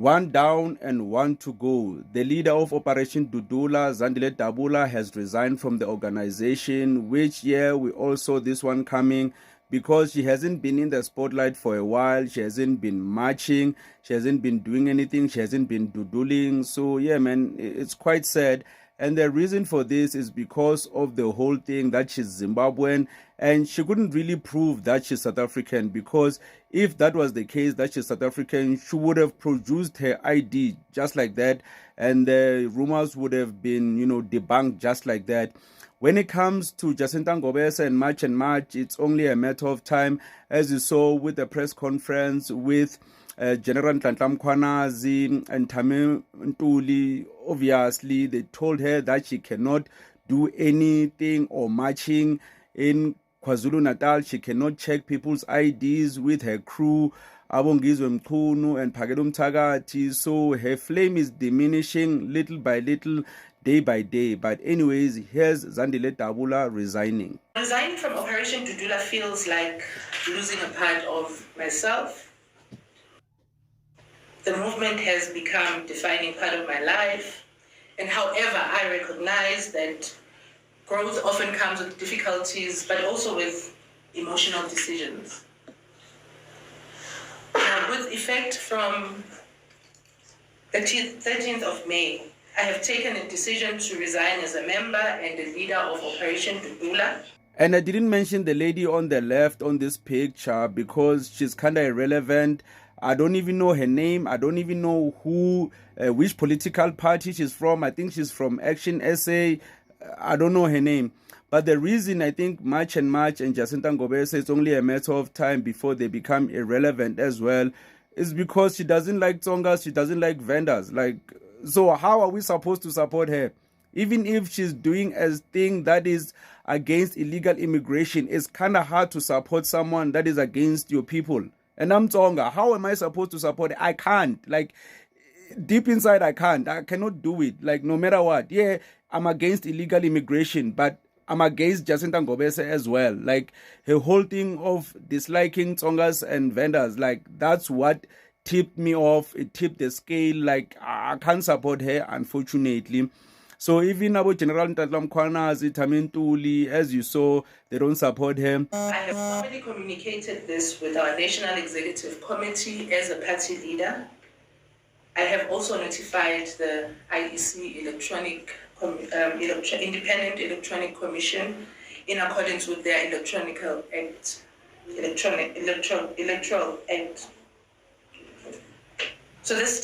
One down and one to go. The leader of Operation Dudula, Zandile Dabula, has resigned from the organization, which, yeah, we all saw this one coming because she hasn't been in the spotlight for a while. She hasn't been marching. She hasn't been doing anything. She hasn't been doodling. So, yeah, man, it's quite sad. And the reason for this is because of the whole thing that she's Zimbabwean and she couldn't really prove that she's South African, because if that was the case, that she's South African, she would have produced her ID just like that and the rumors would have been, debunked just like that. When it comes to Jacinta Ngobese and March, it's only a matter of time, as you saw with the press conference with General Nhlanhla Mkhwanazi and Thami Ntuli. Obviously, they told her that she cannot do anything or marching in KwaZulu-Natal. She cannot check people's IDs with her crew, Abongizwe Mchunu and Phakelo Mthakathi. So her flame is diminishing little by little, day by day. But anyways, here's Zandile Dabula resigning. Resigning from Operation Dudula feels like losing a part of myself. The movement has become a defining part of my life. And however, I recognize that growth often comes with difficulties, but also with emotional decisions. With effect from the 13th of May, I have taken a decision to resign as a member and a leader of Operation Dudula. And I didn't mention the lady on the left on this picture because she's kind of irrelevant. I don't even know her name. I don't even know which political party she's from. I think she's from Action SA. I don't know her name. But the reason I think March and Jacinta Ngobese, it's only a matter of time before they become irrelevant as well, is because she doesn't like Tsongas, she doesn't like vendors. So how are we supposed to support her? Even if she's doing a thing that is against illegal immigration, it's kind of hard to support someone that is against your people. And I'm Tsonga. How am I supposed to support it? I can't. Deep inside, I can't. I cannot do it. No matter what. Yeah, I'm against illegal immigration, but I'm against Jacinta Ngobese as well. Her whole thing of disliking Tsongas and vendors, that's what tipped me off. It tipped the scale. I can't support her, unfortunately. So even about General Nhlanhla Mkhwanazi, Thami Ntuli, as you saw, they don't support him. I have formally communicated this with our National Executive Committee as a party leader. I have also notified the IEC Independent Electronic Commission in accordance with their Electoral Act. So this